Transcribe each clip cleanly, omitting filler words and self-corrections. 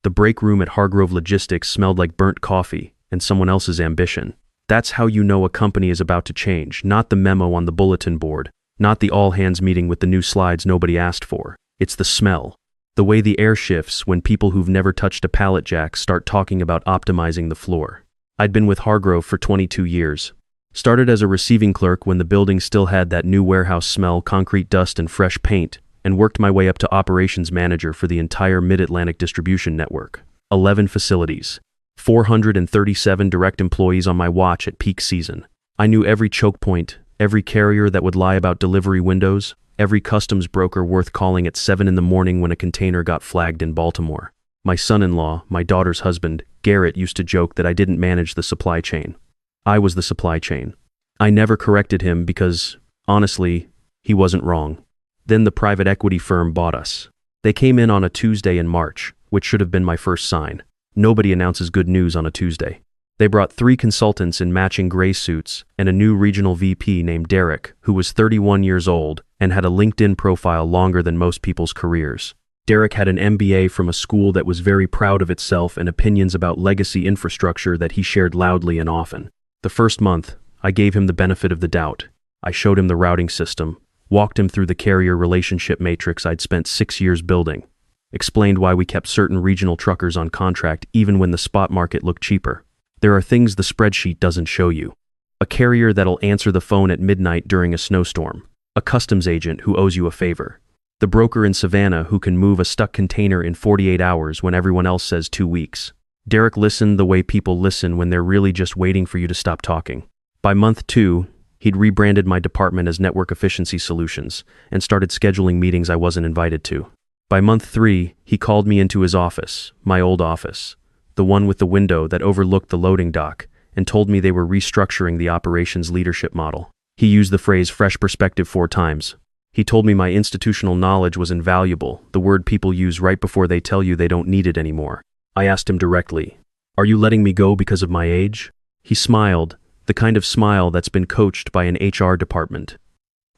The break room at Hargrove Logistics smelled like burnt coffee and someone else's ambition. That's how you know a company is about to change, not the memo on the bulletin board, not the all-hands meeting with the new slides nobody asked for. It's the smell. The way the air shifts when people who've never touched a pallet jack start talking about optimizing the floor. I'd been with Hargrove for 22 years. Started as a receiving clerk when the building still had that new warehouse smell, concrete dust, and fresh paint, and worked my way up to operations manager for the entire Mid-Atlantic distribution network. 11 facilities. 437 direct employees on my watch at peak season. I knew every choke point, every carrier that would lie about delivery windows, every customs broker worth calling at 7 in the morning when a container got flagged in Baltimore. My son-in-law, my daughter's husband, Garrett, used to joke that I didn't manage the supply chain. I was the supply chain. I never corrected him because, honestly, he wasn't wrong. Then the private equity firm bought us. They came in on a Tuesday in March, which should have been my first sign. Nobody announces good news on a Tuesday. They brought 3 consultants in matching gray suits and a new regional VP named Derek, who was 31 years old and had a LinkedIn profile longer than most people's careers. Derek had an MBA from a school that was very proud of itself and opinions about legacy infrastructure that he shared loudly and often. The first month, I gave him the benefit of the doubt. I showed him the routing system, walked him through the carrier relationship matrix I'd spent 6 years building, explained why we kept certain regional truckers on contract even when the spot market looked cheaper. There are things the spreadsheet doesn't show you. A carrier that'll answer the phone at midnight during a snowstorm. A customs agent who owes you a favor. The broker in Savannah who can move a stuck container in 48 hours when everyone else says 2 weeks. Derek listened the way people listen when they're really just waiting for you to stop talking. By month 2, he'd rebranded my department as Network Efficiency Solutions and started scheduling meetings I wasn't invited to. By month 3, he called me into his office, my old office, the one with the window that overlooked the loading dock, and told me they were restructuring the operations leadership model. He used the phrase fresh perspective 4 times. He told me my institutional knowledge was invaluable, the word people use right before they tell you they don't need it anymore. I asked him directly, "Are you letting me go because of my age?" He smiled, the kind of smile that's been coached by an HR department.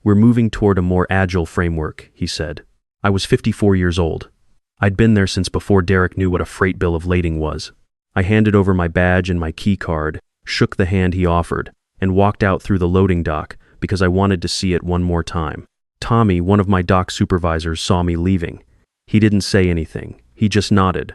"We're moving toward a more agile framework," he said. I was 54 years old. I'd been there since before Derek knew what a freight bill of lading was. I handed over my badge and my key card, shook the hand he offered, and walked out through the loading dock because I wanted to see it one more time. Tommy, one of my dock supervisors, saw me leaving. He didn't say anything. He just nodded.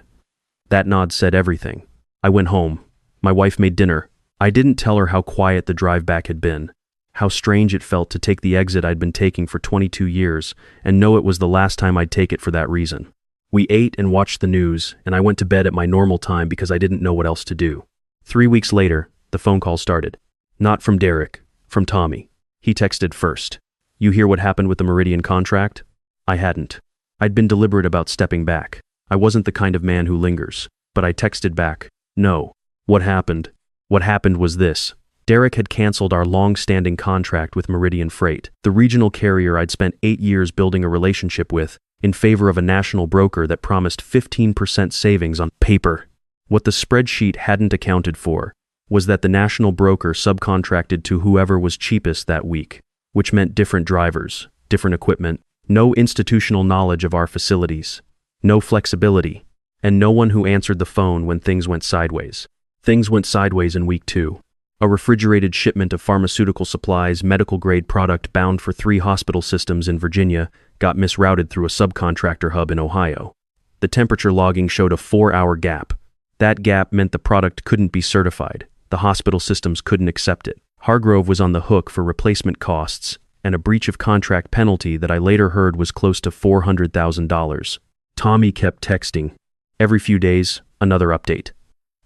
That nod said everything. I went home. My wife made dinner. I didn't tell her how quiet the drive back had been, how strange it felt to take the exit I'd been taking for 22 years and know it was the last time I'd take it for that reason. We ate and watched the news, and I went to bed at my normal time because I didn't know what else to do. 3 weeks later, the phone call started. Not from Derek, from Tommy. He texted first. "You hear what happened with the Meridian contract?" I hadn't. I'd been deliberate about stepping back. I wasn't the kind of man who lingers, but I texted back, "No. What happened? What happened was this. Derek had canceled our long-standing contract with Meridian Freight, the regional carrier I'd spent 8 years building a relationship with, in favor of a national broker that promised 15% savings on paper. What the spreadsheet hadn't accounted for was that the national broker subcontracted to whoever was cheapest that week, which meant different drivers, different equipment, no institutional knowledge of our facilities, no flexibility, and no one who answered the phone when things went sideways. Things went sideways in week 2. A refrigerated shipment of pharmaceutical supplies, medical-grade product bound for 3 hospital systems in Virginia, got misrouted through a subcontractor hub in Ohio. The temperature logging showed a 4-hour gap. That gap meant the product couldn't be certified. The hospital systems couldn't accept it. Hargrove was on the hook for replacement costs and a breach of contract penalty that I later heard was close to $400,000. Tommy kept texting. Every few days, another update.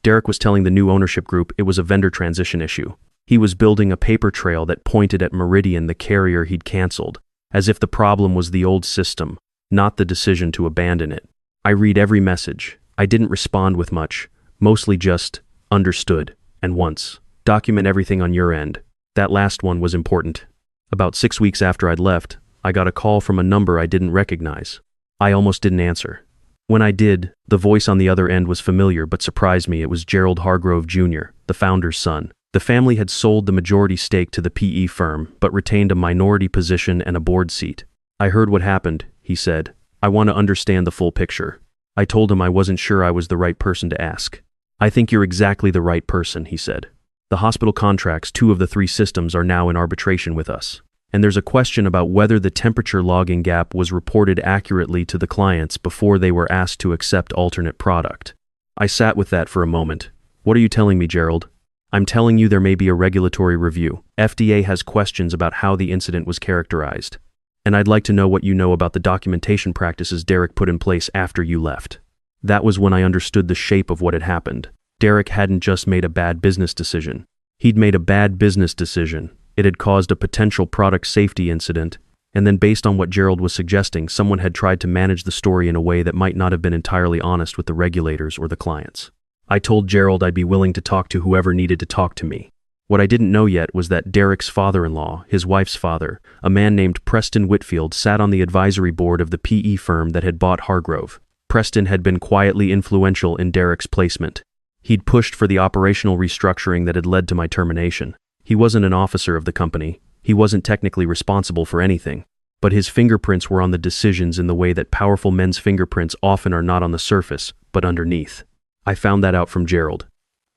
Derek was telling the new ownership group it was a vendor transition issue. He was building a paper trail that pointed at Meridian, the carrier he'd canceled, as if the problem was the old system, not the decision to abandon it. I read every message. I didn't respond with much, mostly just understood, and once. Document everything on your end. That last one was important. About 6 weeks after I'd left, I got a call from a number I didn't recognize. I almost didn't answer. When I did, the voice on the other end was familiar but surprised me. It was Gerald Hargrove Jr., the founder's son. The family had sold the majority stake to the PE firm but retained a minority position and a board seat. "I heard what happened," he said. "I want to understand the full picture." I told him I wasn't sure I was the right person to ask. I think you're exactly the right person, he said. The hospital contracts, 2 of the 3 systems, are now in arbitration with us. And there's a question about whether the temperature logging gap was reported accurately to the clients before they were asked to accept alternate product. I sat with that for a moment. What are you telling me, Gerald? I'm telling you there may be a regulatory review. FDA has questions about how the incident was characterized. And I'd like to know what you know about the documentation practices Derek put in place after you left. That was when I understood the shape of what had happened. Derek hadn't just made a bad business decision. He'd made a bad business decision. It had caused a potential product safety incident, and then based on what Gerald was suggesting, someone had tried to manage the story in a way that might not have been entirely honest with the regulators or the clients. I told Gerald I'd be willing to talk to whoever needed to talk to me. What I didn't know yet was that Derek's father-in-law, his wife's father, a man named Preston Whitfield, sat on the advisory board of the PE firm that had bought Hargrove. Preston had been quietly influential in Derek's placement. He'd pushed for the operational restructuring that had led to my termination. He wasn't an officer of the company. He wasn't technically responsible for anything. But his fingerprints were on the decisions in the way that powerful men's fingerprints often are, not on the surface, but underneath. I found that out from Gerald.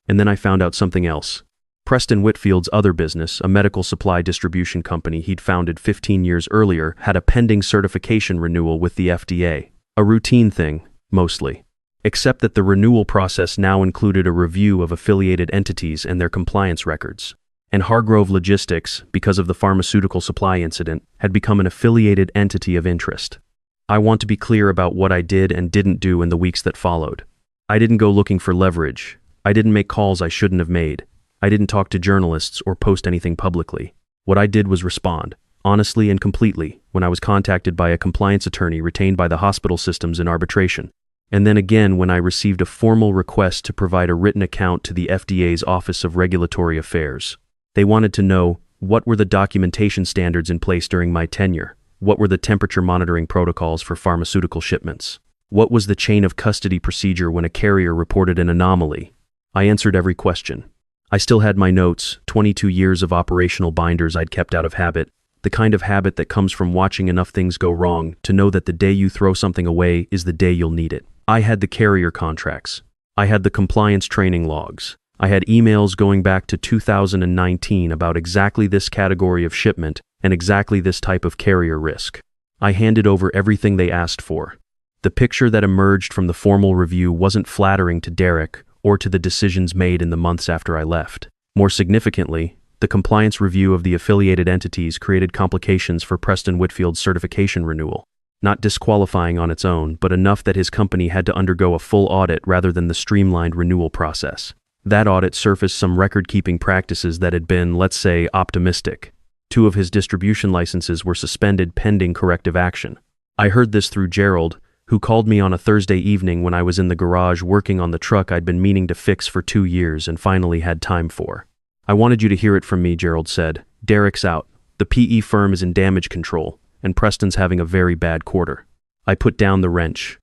And then I found out something else. Preston Whitfield's other business, a medical supply distribution company he'd founded 15 years earlier, had a pending certification renewal with the FDA. A routine thing, mostly. Except that the renewal process now included a review of affiliated entities and their compliance records. And Hargrove Logistics, because of the pharmaceutical supply incident, had become an affiliated entity of interest. I want to be clear about what I did and didn't do in the weeks that followed. I didn't go looking for leverage. I didn't make calls I shouldn't have made. I didn't talk to journalists or post anything publicly. What I did was respond, honestly and completely, when I was contacted by a compliance attorney retained by the hospital systems in arbitration. And then again when I received a formal request to provide a written account to the FDA's Office of Regulatory Affairs. They wanted to know, what were the documentation standards in place during my tenure? What were the temperature monitoring protocols for pharmaceutical shipments? What was the chain of custody procedure when a carrier reported an anomaly? I answered every question. I still had my notes, 22 years of operational binders I'd kept out of habit, the kind of habit that comes from watching enough things go wrong to know that the day you throw something away is the day you'll need it. I had the carrier contracts. I had the compliance training logs. I had emails going back to 2019 about exactly this category of shipment and exactly this type of carrier risk. I handed over everything they asked for. The picture that emerged from the formal review wasn't flattering to Derek or to the decisions made in the months after I left. More significantly, the compliance review of the affiliated entities created complications for Preston Whitfield's certification renewal. Not disqualifying on its own, but enough that his company had to undergo a full audit rather than the streamlined renewal process. That audit surfaced some record-keeping practices that had been, let's say, optimistic. 2 of his distribution licenses were suspended pending corrective action. I heard this through Gerald, who called me on a Thursday evening when I was in the garage working on the truck I'd been meaning to fix for 2 years and finally had time for. I wanted you to hear it from me, Gerald said. Derek's out. The PE firm is in damage control, and Preston's having a very bad quarter. I put down the wrench.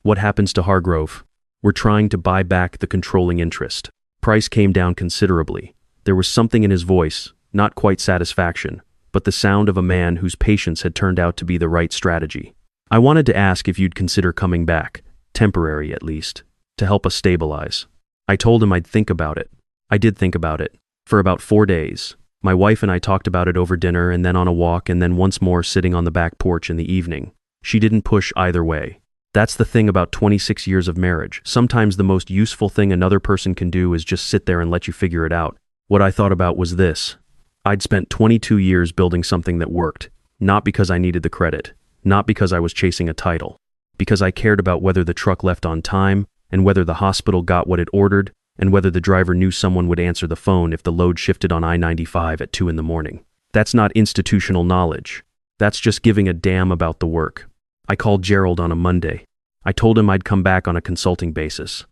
What happens to Hargrove? We're trying to buy back the controlling interest. Price came down considerably. There was something in his voice, not quite satisfaction, but the sound of a man whose patience had turned out to be the right strategy. I wanted to ask if you'd consider coming back, temporary at least, to help us stabilize. I told him I'd think about it. I did think about it. For about 4 days. My wife and I talked about it over dinner and then on a walk and then once more sitting on the back porch in the evening. She didn't push either way. That's the thing about 26 years of marriage. Sometimes the most useful thing another person can do is just sit there and let you figure it out. What I thought about was this. I'd spent 22 years building something that worked, not because I needed the credit, not because I was chasing a title, because I cared about whether the truck left on time and whether the hospital got what it ordered and whether the driver knew someone would answer the phone if the load shifted on I-95 at 2 in the morning. That's not institutional knowledge. That's just giving a damn about the work. I called Gerald on a Monday. I told him I'd come back on a consulting basis.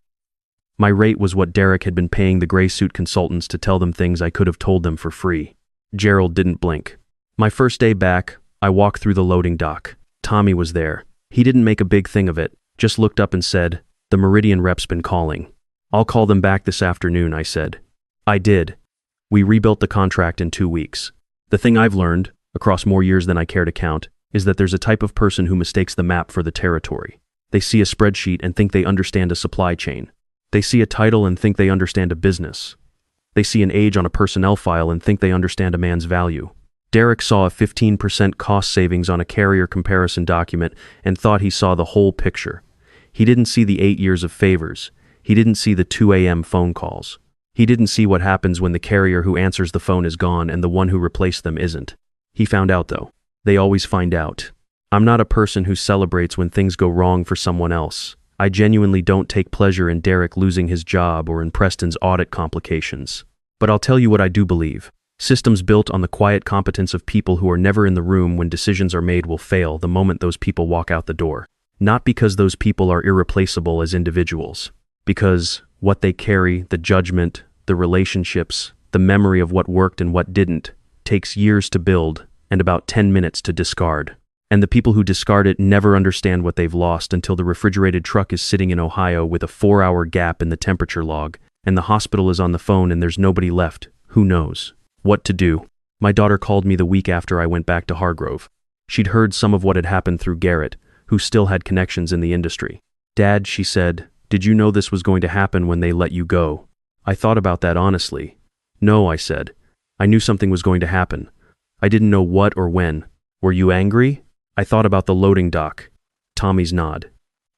My rate was what Derek had been paying the gray suit consultants to tell them things I could have told them for free. Gerald didn't blink. My first day back, I walked through the loading dock. Tommy was there. He didn't make a big thing of it, just looked up and said, "The Meridian rep's been calling." "I'll call them back this afternoon," I said. I did. We rebuilt the contract in 2 weeks. The thing I've learned, across more years than I care to count, is that there's a type of person who mistakes the map for the territory. They see a spreadsheet and think they understand a supply chain. They see a title and think they understand a business. They see an age on a personnel file and think they understand a man's value. Derek saw a 15% cost savings on a carrier comparison document and thought he saw the whole picture. He didn't see the 8 years of favors. He didn't see the 2 a.m. phone calls. He didn't see what happens when the carrier who answers the phone is gone and the one who replaced them isn't. He found out though. They always find out. I'm not a person who celebrates when things go wrong for someone else. I genuinely don't take pleasure in Derek losing his job or in Preston's audit complications. But I'll tell you what I do believe. Systems built on the quiet competence of people who are never in the room when decisions are made will fail the moment those people walk out the door. Not because those people are irreplaceable as individuals. Because what they carry, the judgment, the relationships, the memory of what worked and what didn't, takes years to build and about 10 minutes to discard. And the people who discard it never understand what they've lost until the refrigerated truck is sitting in Ohio with a 4-hour gap in the temperature log, and the hospital is on the phone and there's nobody left. Who knows what to do? My daughter called me the week after I went back to Hargrove. She'd heard some of what had happened through Garrett, who still had connections in the industry. Dad, she said, did you know this was going to happen when they let you go? I thought about that honestly. No, I said. I knew something was going to happen. I didn't know what or when. Were you angry? I thought about the loading dock. Tommy's nod.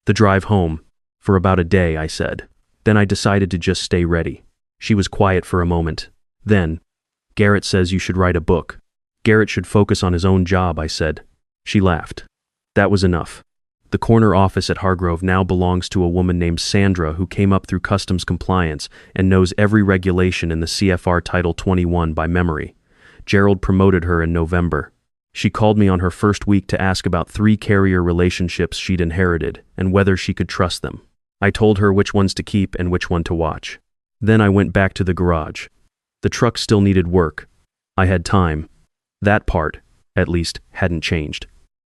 The drive home. For about a day, I said. Then I decided to just stay ready. She was quiet for a moment. Then, Garrett says you should write a book. Garrett should focus on his own job, I said. She laughed. That was enough. The corner office at Hargrove now belongs to a woman named Sandra who came up through customs compliance and knows every regulation in the CFR Title 21 by memory. Gerald promoted her in November. She called me on her first week to ask about 3 carrier relationships she'd inherited and whether she could trust them. I told her which ones to keep and which one to watch. Then I went back to the garage. The truck still needed work. I had time. That part, at least, hadn't changed.